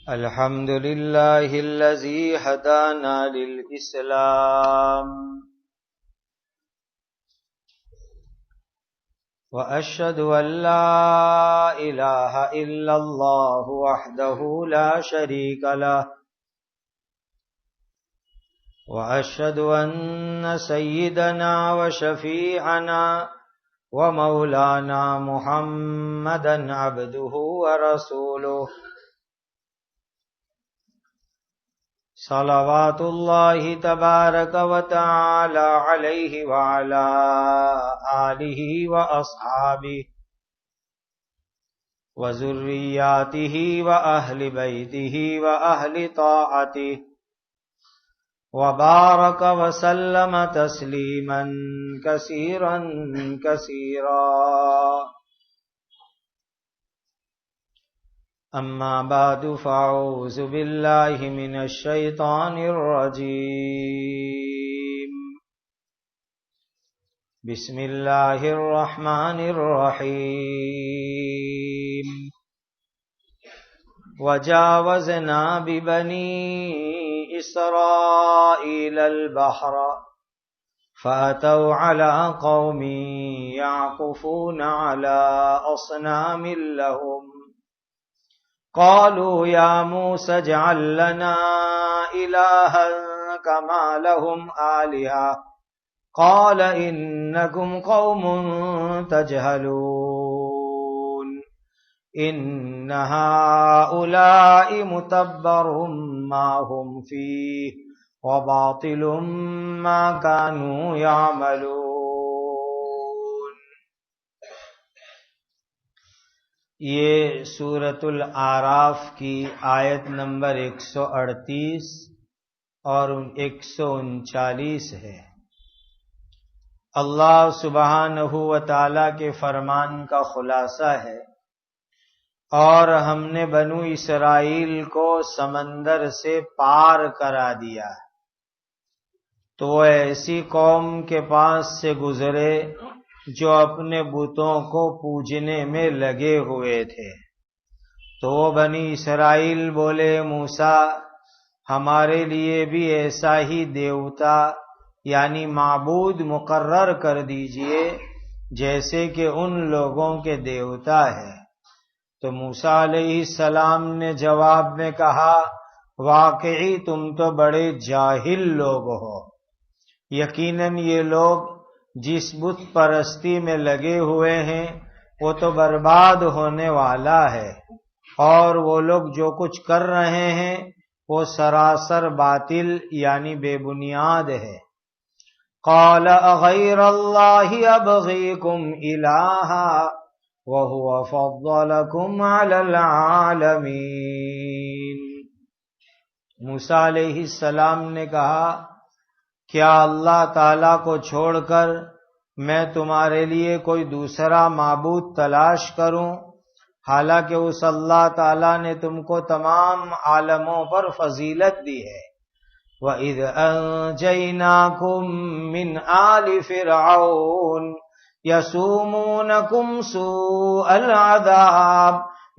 الحمد لله الذي هدانا للإسلام وأشهد أن لا إله إلا الله وحده لا شريك له وأشهد أن سيدنا وشفيعنا ومولانا محمدا عبده ورسوله صلوات الله تبارك وتعالى عليه وعلى آله وأصحابه وذرياته وأهل بيته وأهل طاعته وبارك وسلم تسليما كثيرا كثيرا. أما بعد فأعوذ بالله من الشيطان الرجيم. بسم الله الرحمن الرحيم. وجاوزنا ببني إسرائيل البحر فأتوا على قوم يعكفون على أصنام لهم قالوا يا موسى اجعل لنا إلها كما لهم آلهة قال إنكم قوم تجهلون إن هؤلاء متبر ما هم فيه وباطل ما كانوا يعملون. یہ سورۃ الاعراف کی آیت نمبر 138 اور 139 ہے. اللہ سبحانہ و تعالی کے فرمان کا خلاصہ ہے. اور ہم نے بنو اسرائیل کو سمندر سے پار کرا دیا تو وہ ایسی قوم کے پاس سے گزرے جو اپنے بتوں کو پوجنے میں لگے ہوئے تھے. تو وہ بنی اسرائیل بولے موسیٰ ہمارے لیے بھی ایسا ہی دیوتا یعنی معبود مقرر کر دیجئے جیسے کہ ان لوگوں کے دیوتا ہے. تو موسیٰ علیہ السلام نے جواب میں کہا واقعی تم تو بڑے جاہل لوگ ہو. یقیناً یہ لوگ جس بت پرستی میں لگے ہوئے ہیں وہ تو برباد ہونے والا ہے اور وہ لوگ جو کچھ کر رہے ہیں وہ سراسر باطل یعنی بے بنیاد ہے. قال اغیر اللہ ابغیکم الہا وہو فضلکم علی العالمین. موسیٰ علیہ السلام نے کہا کیا اللہ تعالیٰ کو چھوڑ کر میں تمہارے لیے کوئی دوسرا معبود تلاش کروں حالانکہ اس اللہ تعالیٰ نے تم کو تمام عالموں پر فضیلت دی ہے. وَإِذْ أَنْجَيْنَاكُمْ مِنْ آلِ فِرْعَوْنَ يَسُومُونَكُمْ سُوءَ الْعَذَابِ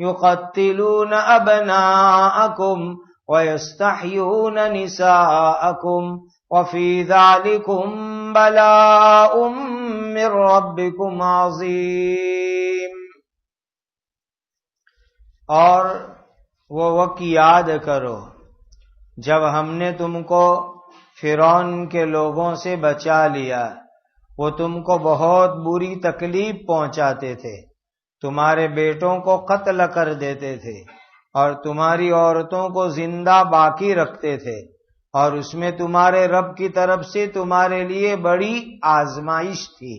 يُقَتِّلُونَ أَبْنَاءَكُمْ وَيَسْتَحْيُونَ نِسَاءَكُمْ وَفِي ذَلِكُمْ بَلَاءٌ مِّن رَّبِّكُمْ عَظِيمٌ. اور وہ وقت یاد کرو جب ہم نے تم کو فرعون کے لوگوں سے بچا لیا. وہ تم کو بہت بری تکلیف پہنچاتے تھے, تمہارے بیٹوں کو قتل کر دیتے تھے اور تمہاری عورتوں کو زندہ باقی رکھتے تھے, اور اس میں تمہارے رب کی طرف سے تمہارے لیے بڑی آزمائش تھی.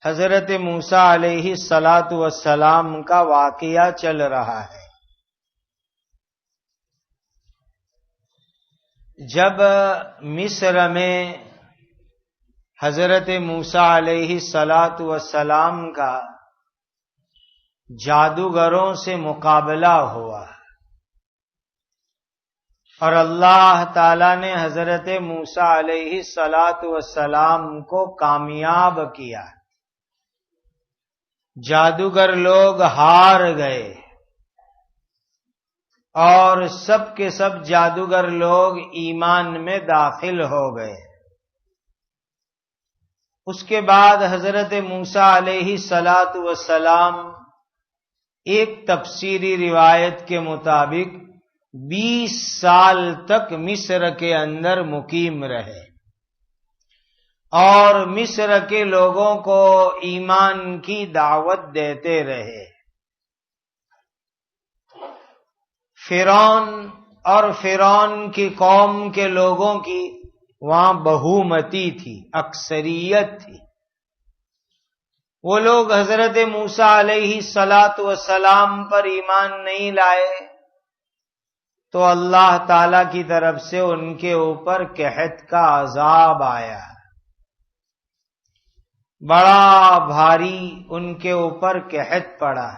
حضرت موسیٰ علیہ السلام کا واقعہ چل رہا ہے. جب مصر میں حضرت موسیٰ علیہ السلام کا جادوگروں سے مقابلہ ہوا اور اللہ تعالی نے حضرت موسیٰ علیہ السلام کو کامیاب کیا. جادوگر لوگ ہار گئے اور سب کے سب جادوگر لوگ ایمان میں داخل ہو گئے۔ اس کے بعد حضرت موسیٰ علیہ السلام ایک تفسیری روایت کے مطابق 20 سال تک مصر کے اندر مقیم رہے اور مصر کے لوگوں کو ایمان کی دعوت دیتے رہے۔ فرعون اور فرعون کی قوم کے لوگوں کی وہاں بہومتی تھی، اکثریت تھی۔ وہ لوگ حضرت موسیٰ علیہ السلام پر ایمان نہیں لائے تو اللہ تعالی کی طرف سے ان کے اوپر قحط کا عذاب آیا، بڑا بھاری ان کے اوپر قحط پڑا،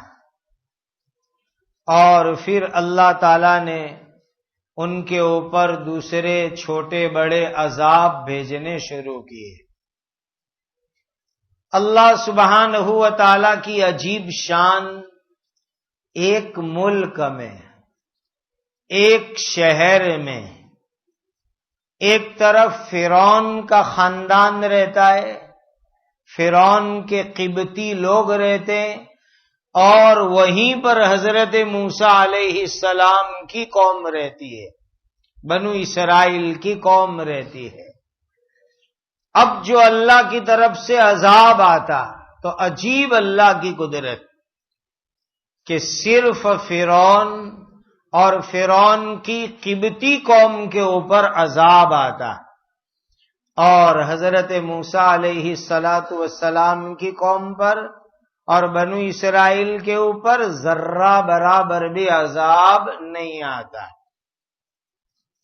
اور پھر اللہ تعالی نے ان کے اوپر دوسرے چھوٹے بڑے عذاب بھیجنے شروع کیے۔ اللہ سبحانہ و تعالی کی عجیب شان، ایک ملک میں، ایک شہر میں ایک طرف فرعون کا خاندان رہتا ہے، فرعون کے قبطی لوگ رہتے ہیں، اور وہیں پر حضرت موسیٰ علیہ السلام کی قوم رہتی ہے، بنو اسرائیل کی قوم رہتی ہے۔ اب جو اللہ کی طرف سے عذاب آتا تو عجیب اللہ کی قدرت کہ صرف فرعون اور فرعون کی قبطی قوم کے اوپر عذاب آتا، اور حضرت موسیٰ علیہ السلام کی قوم پر اور بنو اسرائیل کے اوپر ذرہ برابر بھی عذاب نہیں آتا۔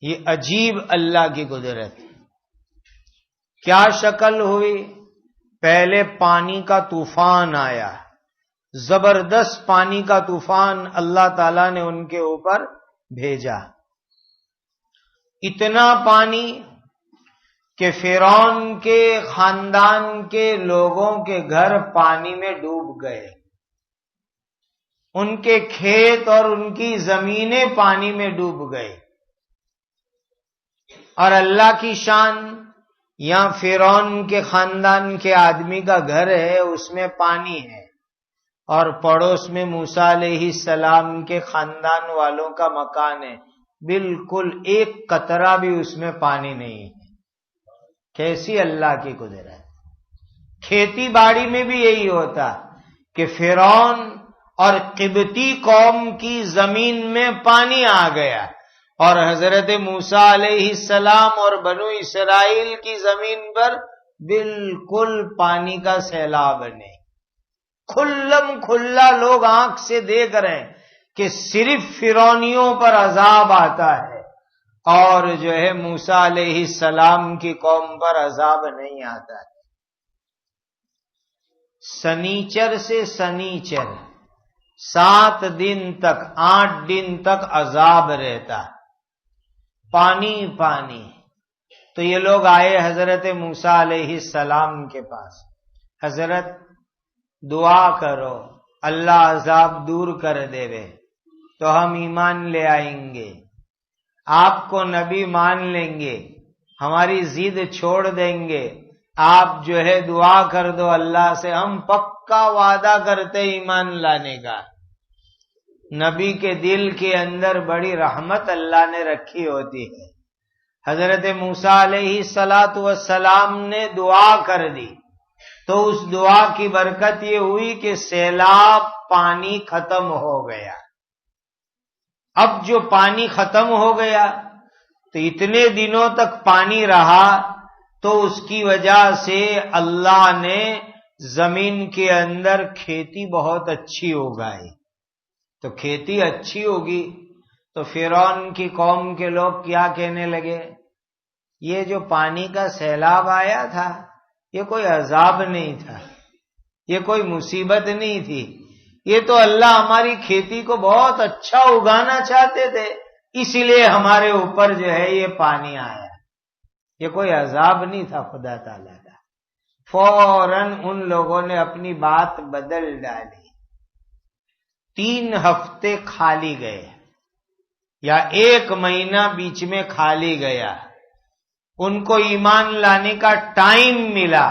یہ عجیب اللہ کی قدرت۔ کیا شکل ہوئی؟ پہلے پانی کا طوفان آیا، زبردست پانی کا طوفان اللہ تعالیٰ نے ان کے اوپر بھیجا، اتنا پانی کہ فرعون کے خاندان کے لوگوں کے گھر پانی میں ڈوب گئے، ان کے کھیت اور ان کی زمینیں پانی میں ڈوب گئے۔ اور اللہ کی شان، یہاں فرعون کے خاندان کے آدمی کا گھر ہے، اس میں پانی ہے، اور پڑوس میں موسیٰ علیہ السلام کے خاندان والوں کا مکان ہے، بالکل ایک قطرہ بھی اس میں پانی نہیں ہے۔ کیسی اللہ کی قدرت۔ کھیتی باڑی میں بھی یہی ہوتا کہ فرعون اور قبطی قوم کی زمین میں پانی آ گیا، اور حضرت موسیٰ علیہ السلام اور بنو اسرائیل کی زمین پر بالکل پانی کا سیلاب نہیں۔ کھلم کھلا لوگ آنکھ سے دیکھ رہے ہیں کہ صرف فرعونیوں پر عذاب آتا ہے، اور جو ہے موسیٰ علیہ السلام کی قوم پر عذاب نہیں آتا ہے۔ سنیچر سے سنیچر 7 دن تک، 8 دن تک عذاب رہتا، پانی پانی۔ تو یہ لوگ آئے حضرت موسیٰ علیہ السلام کے پاس، حضرت دعا کرو اللہ عذاب دور کر دے وے تو ہم ایمان لے آئیں گے، آپ کو نبی مان لیں گے، ہماری ضد چھوڑ دیں گے، آپ جو ہے دعا کر دو اللہ سے، ہم پکا وعدہ کرتے ایمان لانے کا۔ نبی کے دل کے اندر بڑی رحمت اللہ نے رکھی ہوتی ہے۔ حضرت موسیٰ علیہ السلام نے دعا کر دی تو اس دعا کی برکت یہ ہوئی کہ سیلاب پانی ختم ہو گیا۔ اب جو پانی ختم ہو گیا تو اتنے دنوں تک پانی رہا، تو اس کی وجہ سے اللہ نے زمین کے اندر کھیتی بہت اچھی اگائی۔ تو کھیتی اچھی ہوگی تو فرعون کی قوم کے لوگ کیا کہنے لگے، یہ جو پانی کا سیلاب آیا تھا یہ کوئی عذاب نہیں تھا، یہ کوئی مصیبت نہیں تھی، یہ تو اللہ ہماری کھیتی کو بہت اچھا اگانا چاہتے تھے، اسی لیے ہمارے اوپر جو ہے یہ پانی آیا، یہ کوئی عذاب نہیں تھا خدا تعالیٰ کا۔ فوراً ان لوگوں نے اپنی بات بدل ڈالی. 3 ہفتے خالی گئے یا 1 مہینہ بیچ میں خالی گیا. ان کو ایمان لانے کا ٹائم ملا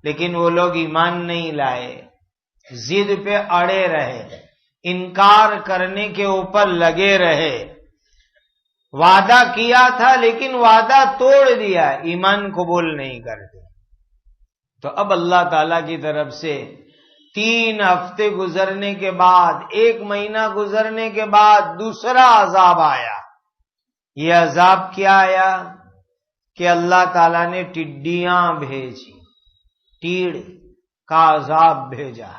لیکن وہ لوگ ایمان نہیں لائے، ضد پہ اڑے رہے، انکار کرنے کے اوپر لگے رہے. وعدہ کیا تھا لیکن وعدہ توڑ دیا، ایمان قبول نہیں کرتے. تو اب اللہ تعالی کی طرف سے 3 ہفتے گزرنے کے بعد، 1 مہینہ گزرنے کے بعد دوسرا عذاب آیا. یہ عذاب کیا آیا کہ اللہ تعالیٰ نے ٹڈیاں بھیجی، ٹیڑ کا عذاب بھیجا.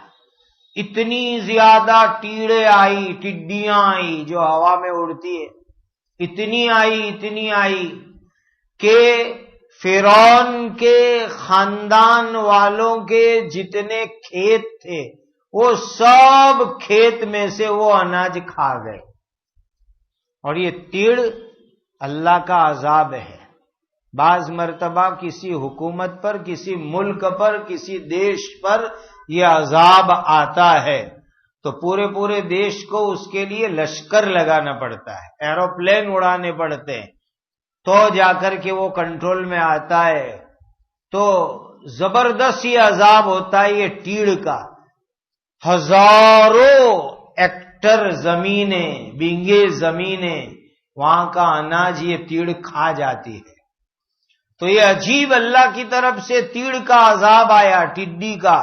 اتنی زیادہ ٹیڑے آئی، ٹڈیاں آئی جو ہوا میں اڑتی ہے، اتنی آئی کہ فرعون کے خاندان والوں کے جتنے کھیت تھے وہ سب کھیت میں سے وہ اناج کھا گئے. اور یہ تیڑ اللہ کا عذاب ہے. بعض مرتبہ کسی حکومت پر، کسی ملک پر، کسی دیش پر یہ عذاب آتا ہے تو پورے دیش کو اس کے لیے لشکر لگانا پڑتا ہے، ایروپلین اڑانے پڑتے ہیں تو جا کر کے وہ کنٹرول میں آتا ہے. تو زبردست یہ عذاب ہوتا ہے یہ ٹیڑ کا. ہزاروں ایکٹر زمینیں، بینگے زمینیں، وہاں کا اناج یہ تیڑ کھا جاتی ہے. تو یہ عجیب اللہ کی طرف سے تیڑ کا عذاب آیا، ٹڈی کا.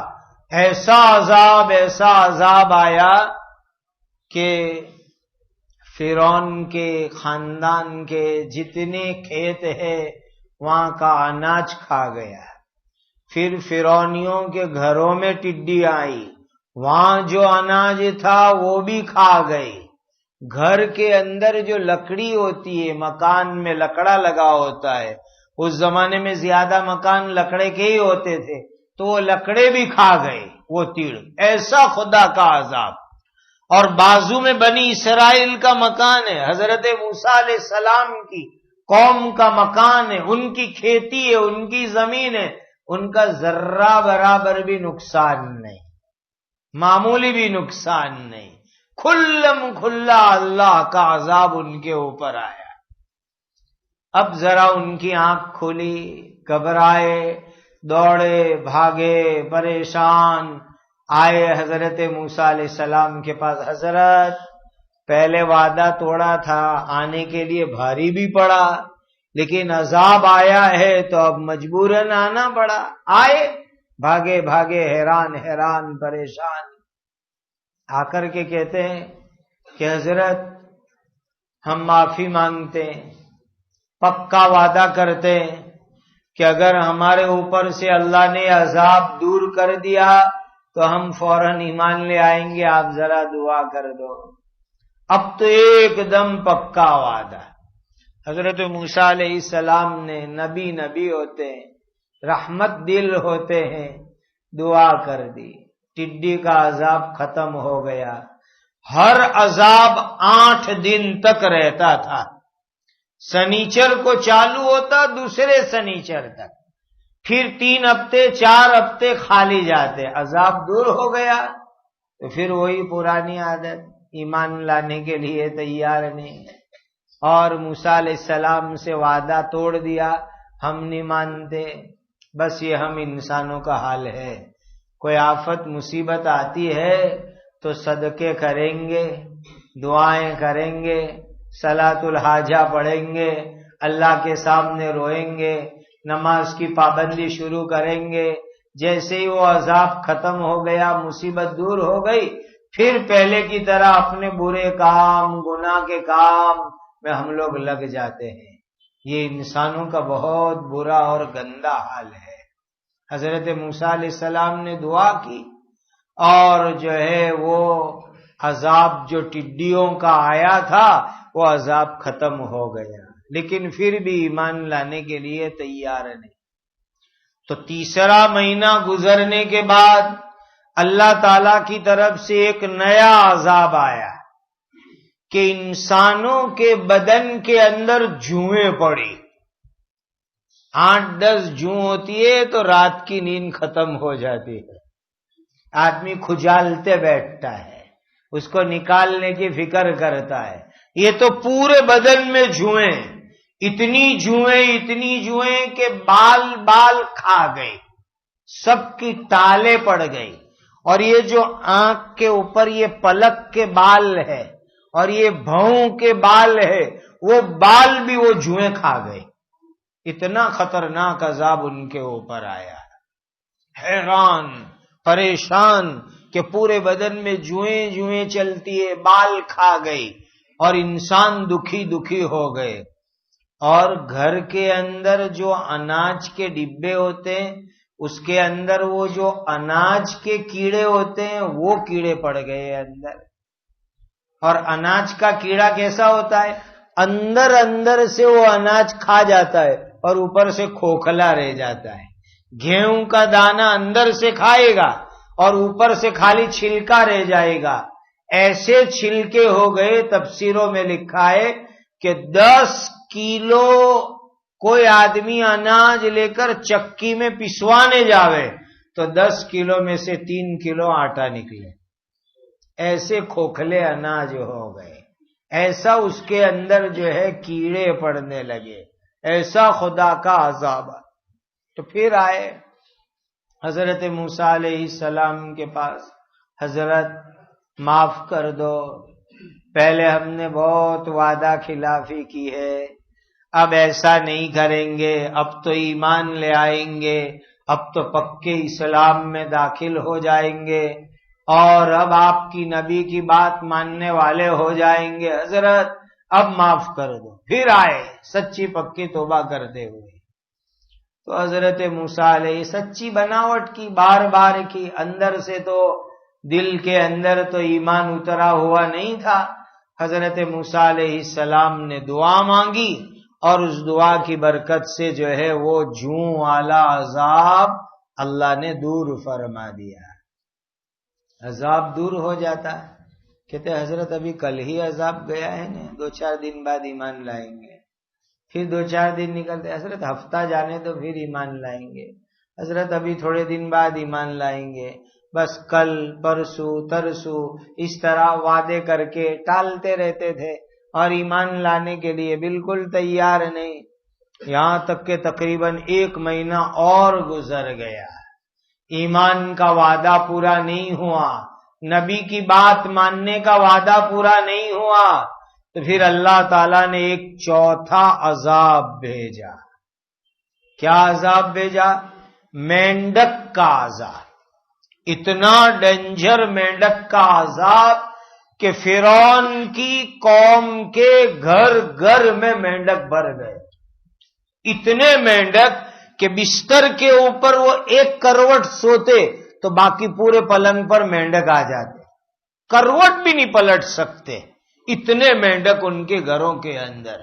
ایسا عذاب آیا کہ فرعون کے خاندان کے جتنے کھیت ہیں وہاں کا اناج کھا گیا. پھر فرعونیوں کے گھروں میں ٹڈی آئی، وہاں جو اناج تھا وہ بھی کھا گئی. گھر کے اندر جو لکڑی ہوتی ہے، مکان میں لکڑا لگا ہوتا ہے، اس زمانے میں زیادہ مکان لکڑے کے ہی ہوتے تھے، تو وہ لکڑے بھی کھا گئے وہ تیڑ. ایسا خدا کا عذاب. اور بازو میں بنی اسرائیل کا مکان ہے، حضرت موسیٰ علیہ السلام کی قوم کا مکان ہے، ان کی کھیتی ہے، ان کی زمین ہے، ان کا ذرہ برابر بھی نقصان نہیں، معمولی بھی نقصان نہیں. کھلم کھلا اللہ کا عذاب ان کے اوپر آیا. اب ذرا ان کی آنکھ کھلی، گھبرائے، دوڑے بھاگے، پریشان آئے حضرت موسیٰ علیہ السلام کے پاس. حضرت پہلے وعدہ توڑا تھا، آنے کے لیے بھاری بھی پڑا، لیکن عذاب آیا ہے تو اب مجبوراً آنا پڑا. آئے بھاگے حیران پریشان. آ کر کے کہتے ہیں کہ حضرت ہم معافی مانگتے ہیں، پکا وعدہ کرتے ہیں کہ اگر ہمارے اوپر سے اللہ نے عذاب دور کر دیا تو ہم فوراً ایمان لے آئیں گے، آپ ذرا دعا کر دو. اب تو ایک دم پکا وعدہ. حضرت موسیٰ علیہ السلام نے، نبی ہوتے ہیں، رحمت دل ہوتے ہیں، دعا کر دی. ٹڈی کا عذاب ختم ہو گیا. ہر عذاب 8 دن تک رہتا تھا. سنیچر کو چالو ہوتا، دوسرے سنیچر تک، پھر 3 ہفتے 4 ہفتے خالی جاتے. عذاب دور ہو گیا تو پھر وہی پرانی عادت، ایمان لانے کے لیے تیار نہیں. اور موسیٰ علیہ السلام سے وعدہ توڑ دیا، ہم نہیں مانتے. بس یہ ہم انسانوں کا حال ہے. کوئی آفت مصیبت آتی ہے تو صدقے کریں گے، دعائیں کریں گے، صلاۃ الحاجہ پڑھیں گے، اللہ کے سامنے روئیں گے، نماز کی پابندی شروع کریں گے. جیسے ہی وہ عذاب ختم ہو گیا، مصیبت دور ہو گئی، پھر پہلے کی طرح اپنے برے کام، گناہ کے کام میں ہم لوگ لگ جاتے ہیں. یہ انسانوں کا بہت برا اور گندا حال ہے. حضرت موسیٰ علیہ السلام نے دعا کی اور جو ہے وہ عذاب جو ٹڈیوں کا آیا تھا وہ عذاب ختم ہو گیا، لیکن پھر بھی ایمان لانے کے لیے تیار نہیں. تو 3 مہینہ گزرنے کے بعد اللہ تعالی کی طرف سے ایک نیا عذاب آیا کہ انسانوں کے بدن کے اندر جوئیں پڑی. 8-10 جوں ہوتی ہے تو رات کی نیند ختم ہو جاتی ہے، آدمی کھجالتے بیٹھتا ہے، اس کو نکالنے کی فکر کرتا ہے۔ یہ تو پورے بدن میں جوئیں، اتنی جوئیں کہ بال کھا گئے، سب کی ٹالیں پڑ گئی، اور یہ جو آنکھ کے اوپر یہ پلک کے بال ہے اور یہ بھوں کے بال ہے، وہ بال بھی وہ جوئیں کھا گئے۔ اتنا خطرناک عذاب ان کے اوپر آیا، حیران پریشان کہ پورے بدن میں جوئیں چلتی ہے، بال کھا گئی، اور انسان دکھی ہو گئے۔ اور گھر کے اندر جو اناج کے ڈبے ہوتے ہیں، اس کے اندر وہ جو اناج کے کیڑے ہوتے ہیں، وہ کیڑے پڑ گئے اندر۔ اور اناج کا کیڑا کیسا ہوتا ہے؟ اندر سے وہ اناج کھا جاتا ہے اور اوپر سے کھوکھلا رہ جاتا ہے۔ گیہوں کا دانہ اندر سے کھائے گا اور اوپر سے خالی چھلکا رہ جائے گا۔ ایسے چھلکے ہو گئے، تفسیروں میں لکھا ہے کہ 10 کلو کوئی آدمی اناج لے کر چکی میں پسوانے جاوے تو 10 کلو میں سے 3 کلو آٹا نکلے، ایسے کھوکھلے اناج ہو گئے، ایسا اس کے اندر جو ہے کیڑے پڑنے لگے، ایسا خدا کا عذاب۔ تو پھر آئے حضرت موسیٰ علیہ السلام کے پاس، حضرت معاف کر دو، پہلے ہم نے بہت وعدہ خلافی کی ہے، اب ایسا نہیں کریں گے، اب تو ایمان لے آئیں گے، اب تو پکے اسلام میں داخل ہو جائیں گے، اور اب آپ کی نبی کی بات ماننے والے ہو جائیں گے، حضرت اب معاف کر دو۔ پھر آئے سچی پکی توبہ کرتے ہوئے، تو حضرت موسیٰ علیہ سچی بناوٹ کی، بار کی، اندر سے تو دل کے اندر تو ایمان اترا ہوا نہیں تھا۔ حضرت موسیٰ علیہ السلام نے دعا مانگی، اور اس دعا کی برکت سے جو ہے وہ جوں والا عذاب اللہ نے دور فرما دیا، عذاب دور ہو جاتا ہے۔ کہتے حضرت ابھی کل ہی عذاب گیا ہے نا، 2-4 دن بعد ایمان لائیں گے۔ پھر 2-4 دن نکلتے، حضرت ہفتہ جانے تو پھر ایمان لائیں گے، حضرت ابھی تھوڑے دن بعد ایمان لائیں گے، بس کل پرسوں ترسوں اس طرح وعدے کر کے ٹالتے رہتے تھے، اور ایمان لانے کے لیے بالکل تیار نہیں، یہاں تک کہ تقریباً 1 مہینہ اور گزر گیا، ایمان کا وعدہ پورا نہیں ہوا، نبی کی بات ماننے کا وعدہ پورا نہیں ہوا، تو پھر اللہ تعالیٰ نے ایک چوتھا عذاب بھیجا۔ کیا عذاب بھیجا؟ مینڈک کا عذاب، اتنا ڈینجر مینڈک کا عذاب کہ فرعون کی قوم کے گھر میں مینڈک بھر گئے، اتنے مینڈک کہ بستر کے اوپر وہ 1 کروٹ سوتے تو باقی پورے پلنگ پر مینڈک آ جاتے، کروٹ بھی نہیں پلٹ سکتے، اتنے مینڈک ان کے گھروں کے اندر،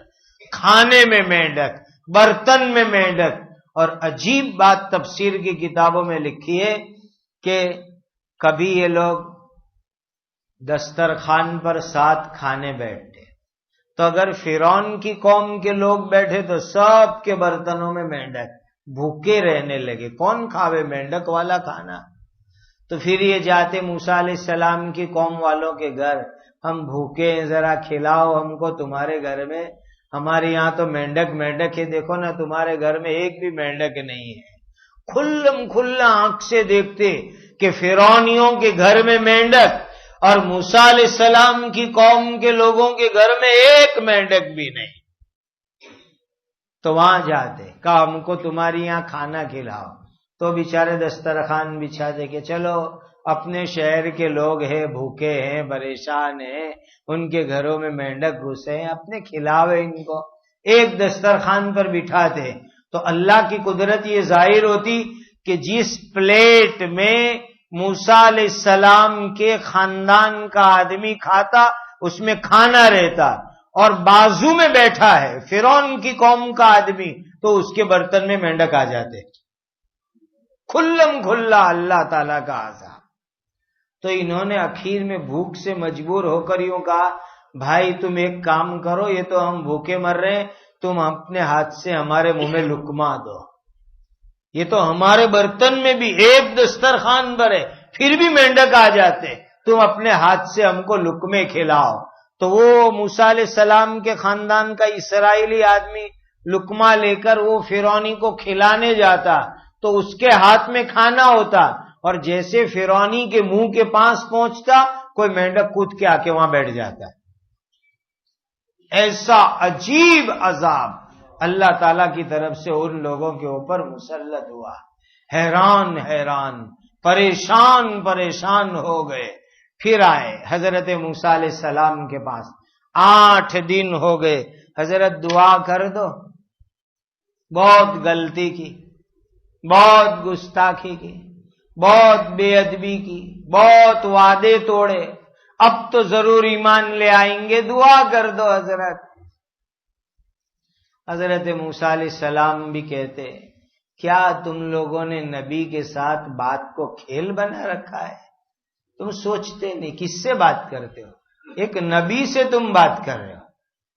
کھانے میں مینڈک، برتن میں مینڈک۔ اور عجیب بات تفسیر کی کتابوں میں لکھی ہے کہ کبھی یہ لوگ دسترخوان پر ساتھ کھانے بیٹھتے، تو اگر فرعون کی قوم کے لوگ بیٹھے تو سب کے برتنوں میں مینڈک، بھوکے رہنے لگے، کون کھاوے مینڈک والا کھانا؟ تو پھر یہ جاتے موسیٰ علیہ السلام کی قوم والوں کے گھر، ہم بھوکے ہیں، ذرا کھلاؤ ہم کو تمہارے گھر میں، ہمارے یہاں تو مینڈک ہے، دیکھو نا تمہارے گھر میں ایک بھی مینڈک نہیں ہے۔ کھلا آنکھ سے دیکھتے کہ فرعونیوں کے گھر میں مینڈک، اور موسیٰ علیہ السلام کی قوم کے لوگوں کے گھر میں ایک مینڈک بھی نہیں، تو وہاں جاتے، کہا ہم کو تمہاری یہاں کھانا کھلاؤ، تو بیچارے دسترخوان بچھاتے کہ چلو اپنے شہر کے لوگ ہیں، بھوکے ہیں، پریشان ہیں، ان کے گھروں میں مینڈک گھسے ہیں، اپنے کھلاوے ان کو، ایک دسترخوان پر بٹھاتے۔ تو اللہ کی قدرت یہ ظاہر ہوتی کہ جس پلیٹ میں موسیٰ علیہ السلام کے خاندان کا آدمی کھاتا اس میں کھانا رہتا، اور بازو میں بیٹھا ہے فرعون کی قوم کا آدمی تو اس کے برتن میں مینڈک آ جاتے، کھلا اللہ تعالیٰ کا عذاب۔ تو انہوں نے اخیر میں بھوک سے مجبور ہو کر یوں کہا، بھائی تم ایک کام کرو، یہ تو ہم بھوکے مر رہے ہیں، تم اپنے ہاتھ سے ہمارے منہ میں لقمہ دو. یہ تو ہمارے برتن میں بھی ایک دسترخوان پر ہے پھر بھی مینڈک آ جاتے, تم اپنے ہاتھ سے ہم کو لقمے کھلاؤ. تو وہ موسیٰ علیہ السلام کے خاندان کا اسرائیلی آدمی لقمہ لے کر وہ فرعونی کو کھلانے جاتا تو اس کے ہاتھ میں کھانا ہوتا, اور جیسے فرعونی کے منہ کے پاس پہنچتا کوئی مینڈک کود کے آ کے وہاں بیٹھ جاتا. ایسا عجیب عذاب اللہ تعالی کی طرف سے ان لوگوں کے اوپر مسلط ہوا. حیران حیران پریشان پریشان ہو گئے. پھر آئے حضرت موسیٰ علیہ السلام کے پاس. 8 دن ہو گئے. حضرت دعا کر دو. بہت غلطی کی, بہت گستاخی کی, بہت بے ادبی کی, بہت وعدے توڑے, اب تو ضرور ایمان لے آئیں گے, دعا کر دو حضرت. حضرت موسیٰ علیہ السلام بھی کہتے کیا تم لوگوں نے نبی کے ساتھ بات کو کھیل بنا رکھا ہے؟ تم سوچتے نہیں کس سے بات کرتے ہو؟ ایک نبی سے تم بات کر رہے ہو,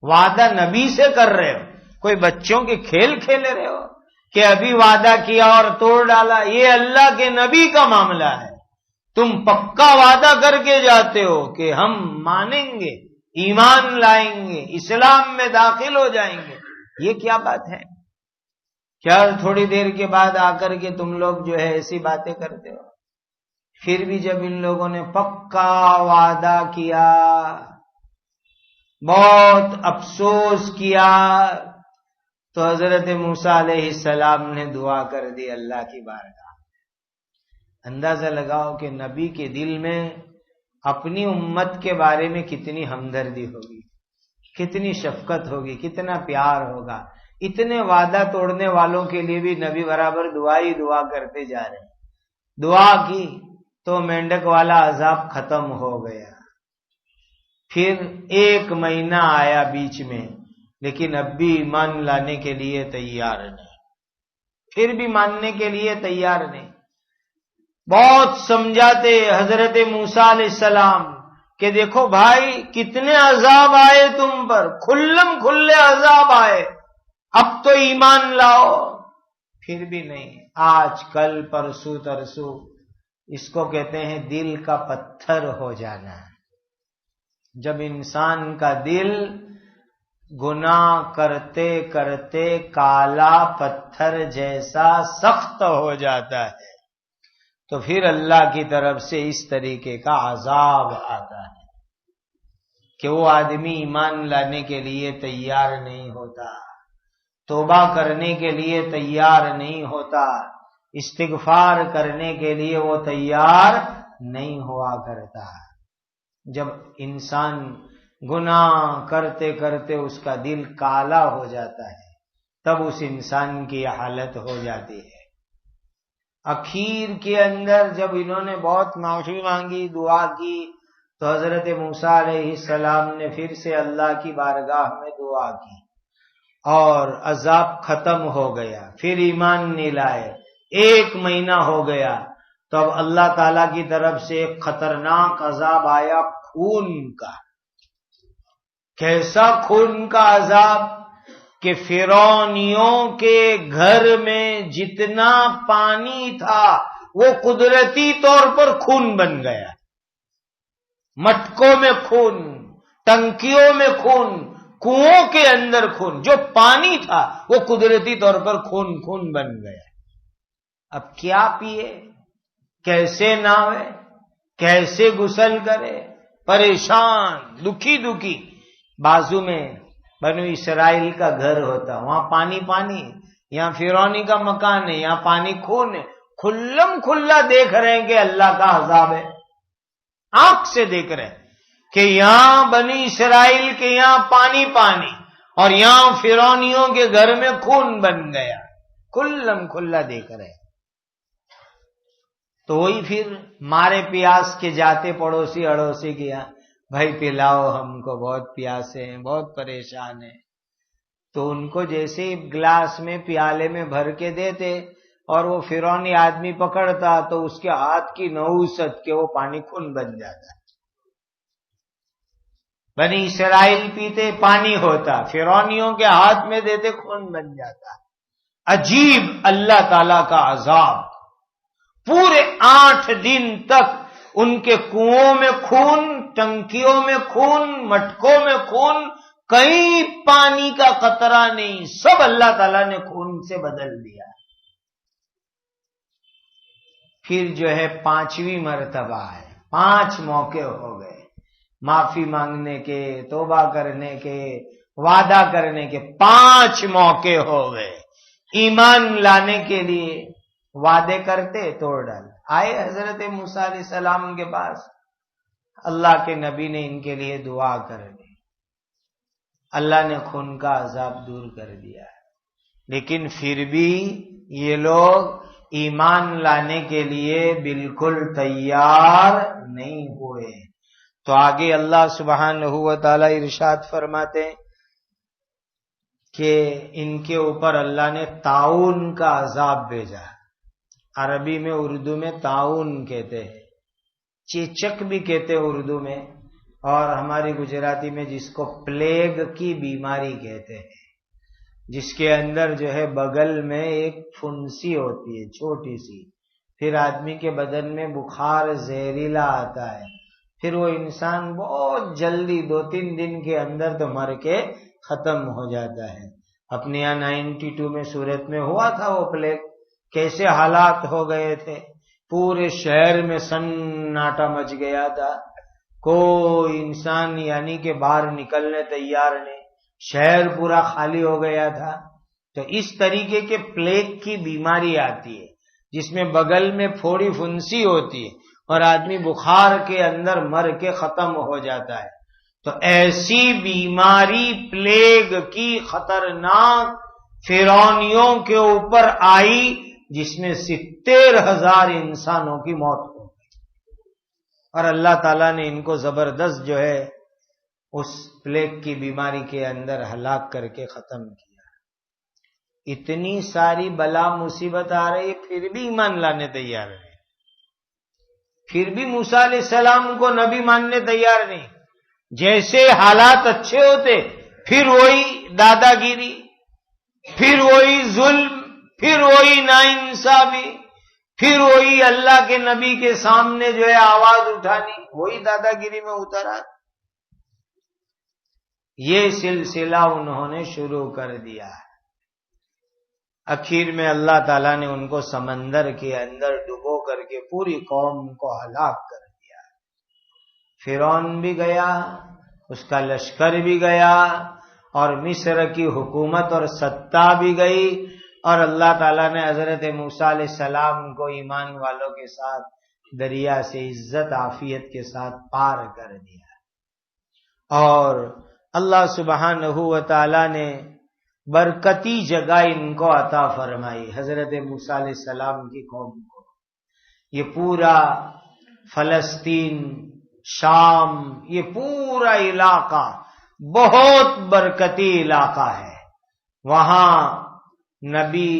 وعدہ نبی سے کر رہے ہو, کوئی بچوں کے کھیل کھیل رہے ہو کہ ابھی وعدہ کیا اور توڑ ڈالا؟ یہ اللہ کے نبی کا معاملہ ہے. تم پکا وعدہ کر کے جاتے ہو کہ ہم مانیں گے, ایمان لائیں گے, اسلام میں داخل ہو جائیں گے. یہ کیا بات ہے؟ کیا تھوڑی دیر کے بعد آ کر کے تم لوگ جو ہے ایسی باتیں کرتے ہو؟ پھر بھی جب ان لوگوں نے پکا وعدہ کیا, بہت افسوس کیا, تو حضرت موسیٰ علیہ السلام نے دعا کر دی اللہ کی بارگاہ. اندازہ لگاؤ کہ نبی کے دل میں اپنی امت کے بارے میں کتنی ہمدردی ہوگی, کتنی شفقت ہوگی, کتنا پیار ہوگا. اتنے وعدہ توڑنے والوں کے لیے بھی نبی برابر دعا ہی دعا کرتے جا رہے ہیں. دعا کی تو مینڈک والا عذاب ختم ہو گیا. پھر 1 مہینہ آیا بیچ میں, لیکن اب بھی ایمان لانے کے لیے تیار نہیں, پھر بھی ماننے کے لیے تیار نہیں. بہت سمجھاتے حضرت موسیٰ علیہ السلام کہ دیکھو بھائی کتنے عذاب آئے تم پر, کھلم کھلے عذاب آئے, اب تو ایمان لاؤ. پھر بھی نہیں. آج کل پرسوں ترسوں اس کو کہتے ہیں دل کا پتھر ہو جانا. جب انسان کا دل گناہ کرتے کرتے کالا پتھر جیسا سخت ہو جاتا ہے تو پھر اللہ کی طرف سے اس طریقے کا عذاب آتا ہے کہ وہ آدمی ایمان لانے کے لیے تیار نہیں ہوتا, توبہ کرنے کے لیے تیار نہیں ہوتا, استغفار کرنے کے لیے وہ تیار نہیں ہوا کرتا. جب انسان گناہ کرتے کرتے اس کا دل کالا ہو جاتا ہے تب اس انسان کی حالت ہو جاتی ہے. اخیر کے اندر جب انہوں نے بہت معافی مانگی, دعا کی, تو حضرت موسیٰ علیہ السلام نے پھر سے اللہ کی بارگاہ میں دعا کی اور عذاب ختم ہو گیا. پھر ایمان نہیں لائے. 1 مہینہ ہو گیا تو اب اللہ تعالی کی طرف سے ایک خطرناک عذاب آیا, خون کا. کیسا خون کا عذاب کہ فرعونیوں کے گھر میں جتنا پانی تھا وہ قدرتی طور پر خون بن گیا. مٹکوں میں خون, ٹنکیوں میں خون, کنووں کے اندر خون, جو پانی تھا وہ قدرتی طور پر خون بن گیا. اب کیا پیے, کیسے نہائے, کیسے غسل کرے, پریشان, دکھی. بازو میں بنو اسرائیل کا گھر ہوتا, وہاں پانی, یہاں فرعونی کا مکان ہے, یہاں پانی خون ہے. کھلم کھلا دیکھ رہے ہیں کہ اللہ کا عذاب ہے, آنکھ سے دیکھ رہے ہیں کہ یہاں بنی اسرائیل کے یہاں پانی اور یہاں فرعونیوں کے گھر میں خون بن گیا. کھلم کھلا دیکھ رہے ہیں. تو وہی پھر مارے پیاس کے جاتے پڑوسی اڑوسی کے یہاں, بھائی پلاؤ ہم کو, بہت پیاسے ہیں, بہت پریشان ہیں. تو ان کو جیسے گلاس میں پیالے میں بھر کے دیتے اور وہ فرعونی آدمی پکڑتا تو اس کے ہاتھ کی نحوست کے وہ پانی خون بن جاتا. بنی اسرائیل پیتے پانی ہوتا، فرعونیوں کے ہاتھ میں دیتے خون بن جاتا۔ عجیب اللہ تعالی کا عذاب، پورے 8 دن تک ان کے کنووں میں خون، ٹنکیوں میں خون، مٹکوں میں خون، کہیں پانی کا قطرہ نہیں، سب اللہ تعالیٰ نے خون سے بدل دیا۔ پھر جو ہے 5ویں مرتبہ ہے، 5 موقع ہو گئے معافی مانگنے کے، توبہ کرنے کے، وعدہ کرنے کے، 5 موقع ہو گئے۔ ایمان لانے کے لیے وعدے کرتے، توڑ ڈال۔ آئے حضرت موسیٰ علیہ السلام کے پاس، اللہ کے نبی نے ان کے لیے دعا کر دی، اللہ نے خون کا عذاب دور کر دیا، لیکن پھر بھی یہ لوگ ایمان لانے کے لیے بالکل تیار نہیں ہوئے۔ تو آگے اللہ سبحانہ و تعالی ارشاد فرماتے ہیں کہ ان کے اوپر اللہ نے طاعون کا عذاب بھیجا۔ عربی میں، اردو میں طاعون کہتے ہیں، چیچک بھی کہتے ہیں اردو میں، اور ہماری گجراتی میں جس کو پلیگ کی بیماری کہتے ہیں، جس کے اندر جو ہے بغل میں ایک پھنسی ہوتی ہے چھوٹی سی، پھر آدمی کے بدن میں بخار زہریلا آتا ہے، پھر وہ انسان بہت جلدی 2-3 دن کے اندر تو مر کے ختم ہو جاتا ہے۔ اپنے یہاں 92 میں سورت میں ہوا تھا وہ پلیگ، کیسے حالات ہو گئے تھے، پورے شہر میں سناٹا مچ گیا تھا، کوئی انسان یعنی کہ باہر نکلنے تیار نہیں، شہر پورا خالی ہو گیا تھا۔ تو اس طریقے کے پلیگ کی بیماری آتی ہے جس میں بغل میں پھوڑی پھنسی ہوتی ہے اور آدمی بخار کے اندر مر کے ختم ہو جاتا ہے۔ تو ایسی بیماری پلیگ کی خطرناک فرعونیوں کے اوپر آئی جس میں 70,000 انسانوں کی موت ہو گئی، اور اللہ تعالیٰ نے ان کو زبردست جو ہے اس پلیگ کی بیماری کے اندر ہلاک کر کے ختم کیا۔ اتنی ساری بلا مصیبت آ رہی، پھر بھی ایمان لانے تیار نہیں، پھر بھی موسیٰ علیہ السلام کو نبی ماننے تیار نہیں۔ جیسے حالات اچھے ہوتے پھر وہی دادا گیری، پھر وہی ظلم، پھر وہی ناانصافی، پھر وہی اللہ کے نبی کے سامنے جو ہے آواز اٹھانی، وہی دادا گیری میں اترا۔ یہ سلسلہ انہوں نے شروع کر دیا ہے۔ اخیر میں اللہ تعالیٰ نے ان کو سمندر کے اندر ڈبو کر کے پوری قوم کو ہلاک کر دیا۔ فرعون بھی گیا، اس کا لشکر بھی گیا، اور مصر کی حکومت اور ستہ بھی گئی، اور اللہ تعالیٰ نے حضرت موسیٰ علیہ السلام کو ایمان والوں کے ساتھ دریا سے عزت عافیت کے ساتھ پار کر دیا، اور اللہ سبحانہ و تعالیٰ نے برکتی جگہ ان کو عطا فرمائی، حضرت موسیٰ علیہ السلام کی قوم کو۔ یہ پورا فلسطین، شام، یہ پورا علاقہ بہت برکتی علاقہ ہے، وہاں نبی،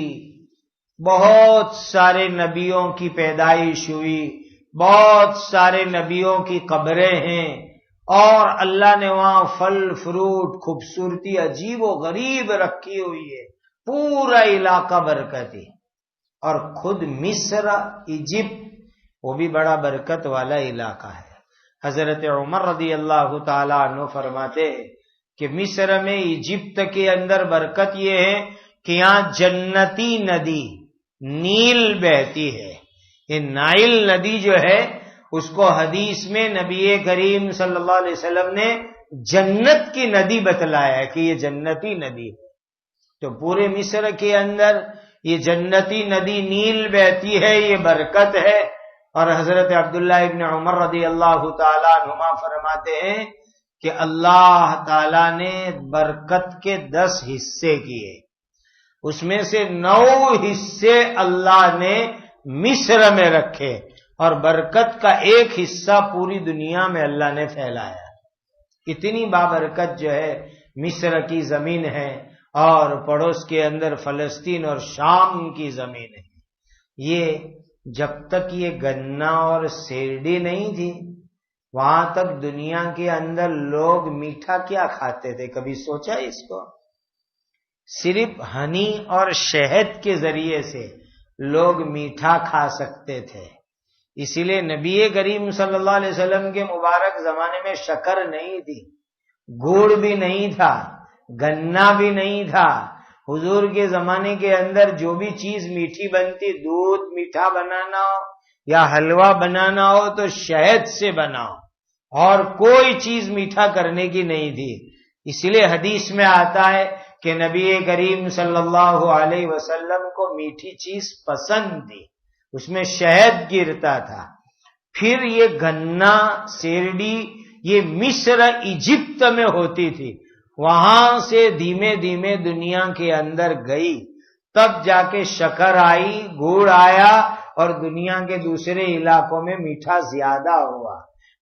بہت سارے نبیوں کی پیدائش ہوئی، بہت سارے نبیوں کی قبریں ہیں، اور اللہ نے وہاں پھل فروٹ خوبصورتی عجیب و غریب رکھی ہوئی ہے، پورا علاقہ برکتی۔ اور خود مصر، ایجپٹ، وہ بھی بڑا برکت والا علاقہ ہے۔ حضرت عمر رضی اللہ تعالیٰ عنہ فرماتے ہیں کہ مصر میں، ایجپٹ کے اندر برکت یہ ہے کہ یہاں جنتی ندی نیل بہتی ہے۔ یہ نائل ندی جو ہے اس کو حدیث میں نبی کریم صلی اللہ علیہ وسلم نے جنت کی ندی بتلایا ہے کہ یہ جنتی ندی ہے۔ تو پورے مصر کے اندر یہ جنتی ندی نیل بہتی ہے، یہ برکت ہے۔ اور حضرت عبداللہ ابن عمر رضی اللہ تعالیٰ عنہما فرماتے ہیں کہ اللہ تعالیٰ نے برکت کے 10 حصے کیے، اس میں سے 9 حصے اللہ نے مصر میں رکھے، اور برکت کا 1 حصہ پوری دنیا میں اللہ نے پھیلایا۔ اتنی بابرکت جو ہے مصر کی زمین ہے، اور پڑوس کے اندر فلسطین اور شام کی زمین ہے۔ یہ جب تک یہ گنا اور سیرڈی نہیں تھی، وہاں تک دنیا کے اندر لوگ میٹھا کیا کھاتے تھے؟ کبھی سوچا اس کو؟ صرف ہنی اور شہد کے ذریعے سے لوگ میٹھا کھا سکتے تھے. اسی لیے نبی کریم صلی اللہ علیہ وسلم کے مبارک زمانے میں شکر نہیں تھی، گڑ بھی نہیں تھا، گنا بھی نہیں تھا. حضور کے زمانے کے اندر جو بھی چیز میٹھی بنتی، دودھ میٹھا بنانا ہو یا حلوہ بنانا ہو تو شہد سے بناؤ، اور کوئی چیز میٹھا کرنے کی نہیں تھی. اس لیے حدیث میں آتا ہے کہ نبی کریم صلی اللہ علیہ وسلم کو میٹھی چیز پسند تھی، اس میں شہد گرتا تھا. پھر یہ گنا سیرڈی یہ مصر ایجپت میں ہوتی تھی، وہاں سے دھیمے دھیمے دنیا کے اندر گئی، تب جا کے شکر آئی، گڑ آیا، اور دنیا کے دوسرے علاقوں میں میٹھا زیادہ ہوا.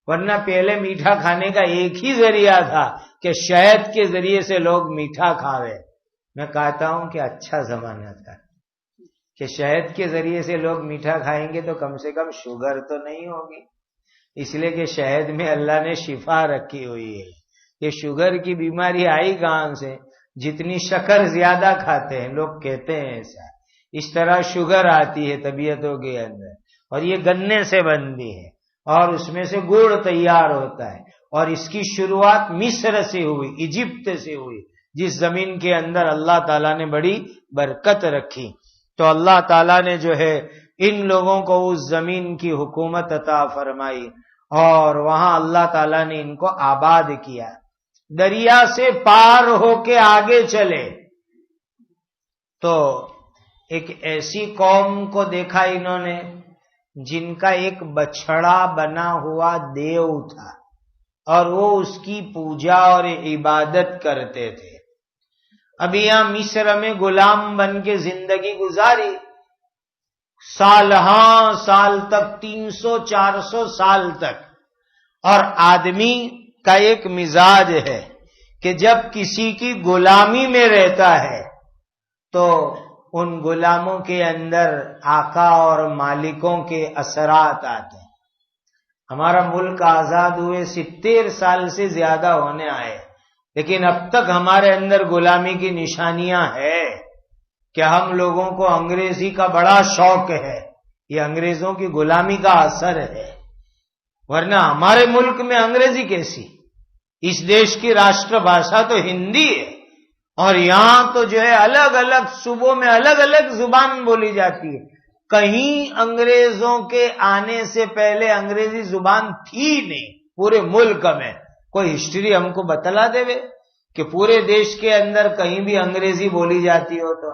ورنہ پہلے میٹھا کھانے کا ایک ہی ذریعہ تھا کہ شہد کے ذریعے سے لوگ میٹھا کھاوے. میں کہتا ہوں کہ اچھا زمانہ تھا کہ شہد کے ذریعے سے لوگ میٹھا کھائیں گے تو کم سے کم شوگر تو نہیں ہوگی، اس لیے کہ شہد میں اللہ نے شفا رکھی ہوئی ہے. یہ شوگر کی بیماری آئی کہاں سے؟ جتنی شکر زیادہ کھاتے ہیں، لوگ کہتے ہیں ایسا، اس طرح شوگر آتی ہے طبیعتوں کے اندر. اور یہ گنے سے بنتی ہے اور اس میں سے گڑ تیار ہوتا ہے، اور اس کی شروعات مصر سے ہوئی، ایجپت سے ہوئی، جس زمین کے اندر اللہ تعالیٰ نے بڑی برکت رکھی. تو اللہ تعالیٰ نے جو ہے ان لوگوں کو اس زمین کی حکومت عطا فرمائی، اور وہاں اللہ تعالیٰ نے ان کو آباد کیا. دریا سے پار ہو کے آگے چلے تو ایک ایسی قوم کو دیکھا انہوں نے جن کا ایک بچڑا بنا ہوا دیو تھا، اور وہ اس کی پوجا اور عبادت کرتے تھے. ابھی یہاں مصر میں غلام بن کے زندگی گزاری، سال ہاں سال تک، 300-400 سال تک. اور آدمی کا ایک مزاج ہے کہ جب کسی کی غلامی میں رہتا ہے تو ان غلاموں کے اندر آقا اور مالکوں کے اثرات آتے ہیں. ہمارا ملک آزاد ہوئے 70 سال سے زیادہ ہونے آئے، لیکن اب تک ہمارے اندر غلامی کی نشانیاں ہیں کہ ہم لوگوں کو انگریزی کا بڑا شوق ہے. یہ انگریزوں کی غلامی کا اثر ہے، ورنہ ہمارے ملک میں انگریزی کیسی؟ اس دیش کی راشٹر بھاشا تو ہندی ہے، اور یہاں تو جو ہے الگ الگ صوبوں میں الگ الگ زبان بولی جاتی ہے. کہیں انگریزوں کے آنے سے پہلے انگریزی زبان تھی نہیں پورے ملک میں. کوئی ہسٹری ہم کو بتلا دے کہ پورے دیش کے اندر کہیں بھی انگریزی بولی جاتی ہو تو.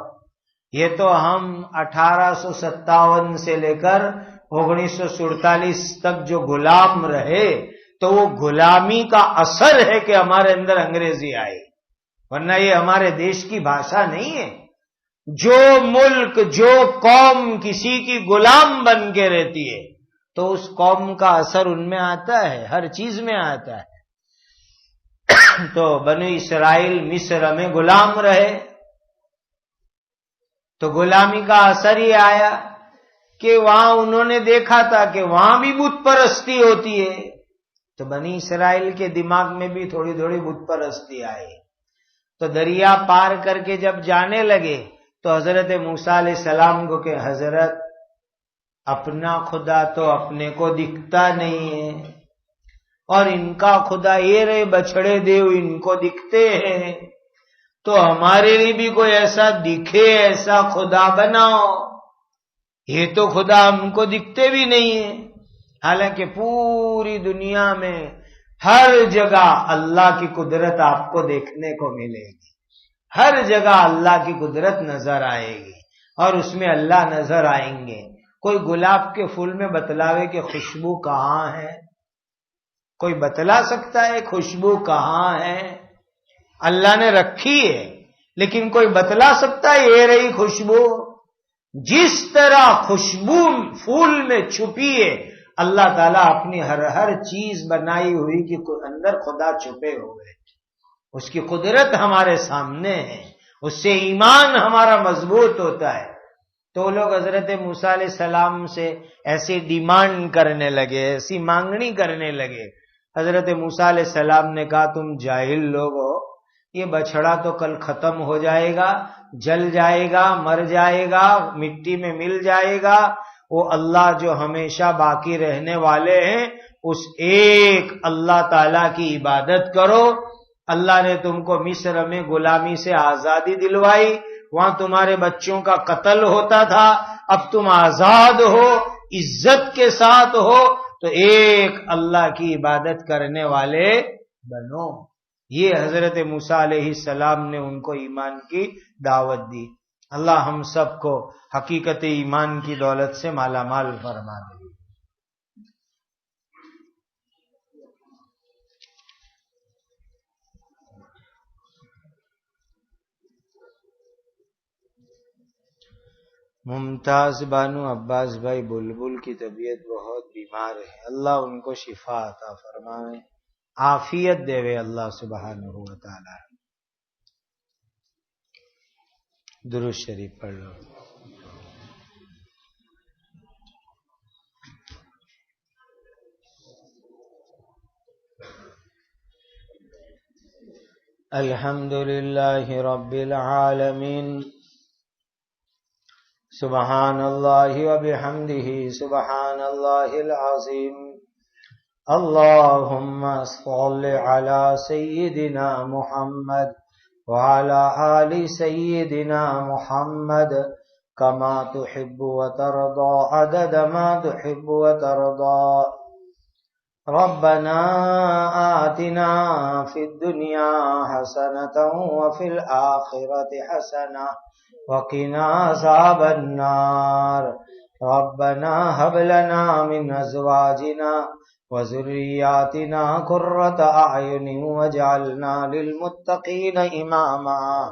یہ تو ہم 1857 سے لے کر 1947 تک جو غلام رہے تو وہ غلامی کا اثر ہے کہ ہمارے اندر انگریزی آئی، ورنہ یہ ہمارے دیش کی بھاشا نہیں ہے. جو ملک جو قوم کسی کی غلام بن کے رہتی ہے تو اس قوم کا اثر ان میں آتا ہے، ہر چیز میں آتا ہے. تو بنو اسرائیل مصر میں غلام رہے تو غلامی کا اثر ہی آیا کہ وہاں انہوں نے دیکھا تھا کہ وہاں بھی بت پرستی ہوتی ہے. تو بنی اسرائیل کے دماغ میں بھی تھوڑی تھوڑی بت پرستی آئی. تو دریا پار کر کے جب جانے لگے تو حضرت موسیٰ علیہ السلام کو کہ حضرت اپنا خدا تو اپنے کو دکھتا نہیں ہے، اور ان کا خدا یہ رہے بچڑے دیو ان کو دکھتے ہیں، تو ہمارے لیے بھی کوئی ایسا دکھے ایسا خدا بناؤ. یہ تو خدا ہم کو دکھتے بھی نہیں ہیں. حالانکہ پوری دنیا میں ہر جگہ اللہ کی قدرت آپ کو دیکھنے کو ملے گی، ہر جگہ اللہ کی قدرت نظر آئے گی، اور اس میں اللہ نظر آئیں گے. کوئی گلاب کے پھول میں بتلاوے کہ خوشبو کہاں ہے؟ کوئی بتلا سکتا ہے خوشبو کہاں ہے؟ اللہ نے رکھی ہے، لیکن کوئی بتلا سکتا ہے یہ رہی خوشبو؟ جس طرح خوشبو پھول میں چھپی ہے، اللہ تعالیٰ اپنی ہر چیز بنائی ہوئی کے اندر خدا چھپے ہوئے. اس کی قدرت ہمارے سامنے ہے، اس سے ایمان ہمارا مضبوط ہوتا ہے. تو لوگ حضرت موسیٰ علیہ السلام سے ایسی ڈیمانڈ کرنے لگے، ایسی مانگنی کرنے لگے. حضرت موسیٰ علیہ السلام نے کہا تم جاہل لوگ ہو، یہ بچڑا تو کل ختم ہو جائے گا، جل جائے گا، مر جائے گا، مٹی میں مل جائے گا، وہ اللہ جو ہمیشہ باقی رہنے والے ہیں اس ایک اللہ تعالی کی عبادت کرو۔ اللہ نے تم کو مصر میں غلامی سے آزادی دلوائی، وہاں تمہارے بچوں کا قتل ہوتا تھا، اب تم آزاد ہو، عزت کے ساتھ ہو، تو ایک اللہ کی عبادت کرنے والے بنو۔ یہ حضرت موسیٰ علیہ السلام نے ان کو ایمان کی دعوت دی۔ اللہ ہم سب کو حقیقت ایمان کی دولت سے مالا مال فرما دے۔ ممتاز بانو عباس بھائی بلبل کی طبیعت بہت بیمار ہے، اللہ ان کو شفا عطا فرمائے، عافیت دے وے اللہ سبحانہ و تعالی۔ درود شریف پڑھ لو۔ الحمدللہ رب العالمین، سبحان اللہ وبحمدہ سبحان اللہ العظیم، اللہم صل علی سیدنا محمد وعلی آل سیدنا محمد کما تحب وترضى عدد ما تحب وترضى۔ ربنا آتنا فی الدنیا حسنة وفی الآخرة حسنة وقنا عذاب النار۔ ربنا هب لنا من ازواجنا وذرياتنا قرة اعین واجعلنا للمتقین اماما۔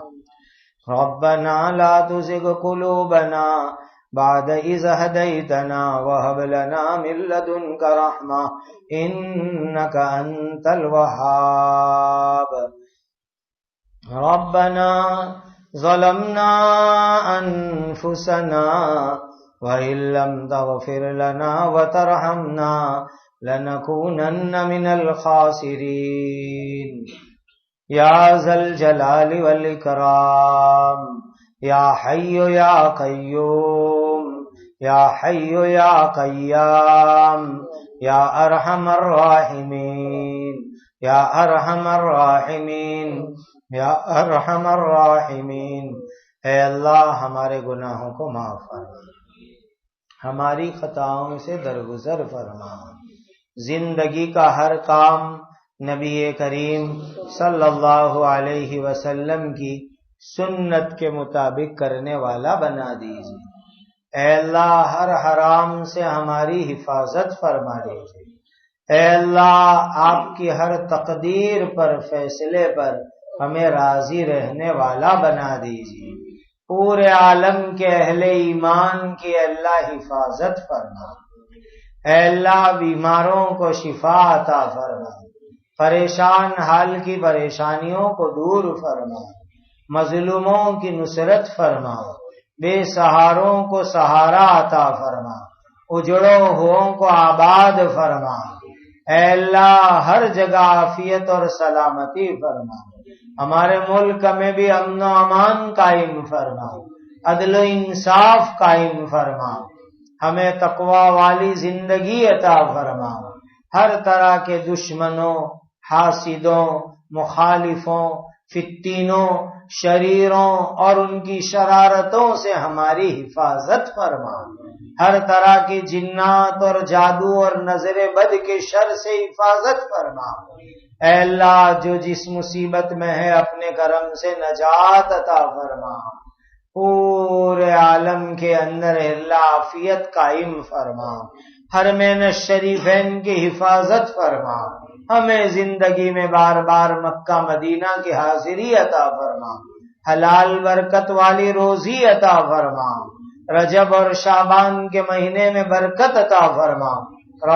ربنا لا تزغ قلوبنا بعد اذ هديتنا وهب لنا من لدنك رحمة انك انت الوهاب۔ ربنا ظلمنا انفسنا وإن لم تغفر لنا وترحمنا لنكونن من الخاسرين۔ یا ذا الجلال والإکرام، یا حی یا قیوم، یا حی یا قیام، یا ارحم الراحمین، یا ارحم الراحمین، یا ارحم الراحمین۔ اے اللہ ہمارے گناہوں کو معاف فرما، ہماری خطاؤں سے درگزر فرما، زندگی کا ہر کام نبی کریم صلی اللہ علیہ وسلم کی سنت کے مطابق کرنے والا بنا دیجیے۔ اے اللہ ہر حرام سے ہماری حفاظت فرما دیجیے۔ اے اللہ آپ کی ہر تقدیر پر، فیصلے پر ہمیں راضی رہنے والا بنا دیجیے۔ پورے عالم کے اہل ایمان کی اللہ حفاظت فرما۔ اے اللہ بیماروں کو شفا عطا فرما، پریشان حال کی پریشانیوں کو دور فرما، مظلوموں کی نصرت فرما، بے سہاروں کو سہارا عطا فرما، اجڑوں ہووں کو آباد فرما۔ اے اللہ ہر جگہ عافیت اور سلامتی فرما، ہمارے ملک میں بھی امن و امان قائم فرما، عدل و انصاف قائم فرما، ہمیں تقوی والی زندگی عطا فرما، ہر طرح کے دشمنوں، حاسدوں، مخالفوں، فتینوں، شریروں اور ان کی شرارتوں سے ہماری حفاظت فرما، ہر طرح کی جنات اور جادو اور نظر بد کے شر سے حفاظت فرما۔ اے اللہ جو جس مصیبت میں ہے اپنے کرم سے نجات عطا فرما، پورے عالم کے اندر اللہ عافیت قائم فرما، حرمین الشریفین کی حفاظت فرما، ہمیں زندگی میں بار بار مکہ مدینہ کی حاضری عطا فرما، حلال برکت والی روزی عطا فرما، رجب اور شعبان کے مہینے میں برکت عطا فرما،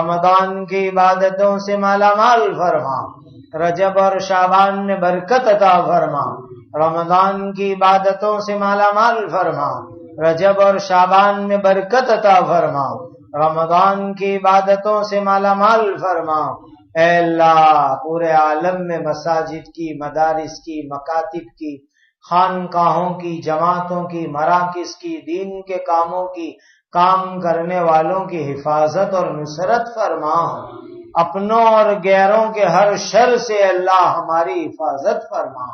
رمضان کی عبادتوں سے مالا مال فرما، رجب اور شعبان میں برکت عطا فرما، رمضان کی عبادتوں سے مالا مال فرما، رجب اور شعبان میں برکت عطا فرما، رمضان کی عبادتوں سے مالا مال فرما۔ اے اللہ پورے عالم میں مساجد کی، مدارس کی، مکاتب کی، خانقاہوں کی، جماعتوں کی، مراکز کی، دین کے کاموں کی، کام کرنے والوں کی حفاظت اور نصرت فرما، اپنوں اور غیروں کے ہر شر سے اللہ ہماری حفاظت فرما۔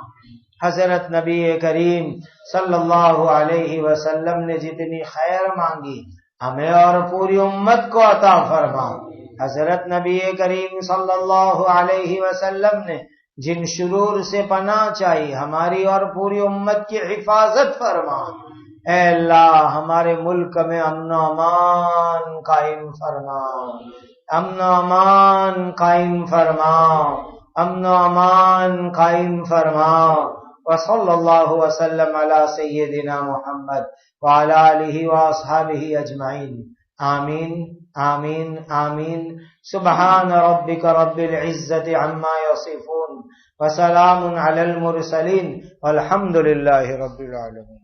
حضرت نبی کریم صلی اللہ علیہ وسلم نے جتنی خیر مانگی ہمیں اور پوری امت کو عطا فرما۔ حضرت نبی کریم صلی اللہ علیہ وسلم نے جن شرور سے پناہ چاہی ہماری اور پوری امت کی حفاظت فرما۔ اے اللہ ہمارے ملک میں امن و امان قائم فرما، امن و امان قائم فرما، امن و امان قائم فرما۔ وصلی اللہ وسلم علی سیدنا محمد وعلی آلہ واصحابہ اجمعین، آمین آمین آمین۔ سبحان ربک رب العزت عما یصفون وسلام علی المرسلین والحمد للہ رب العالمین۔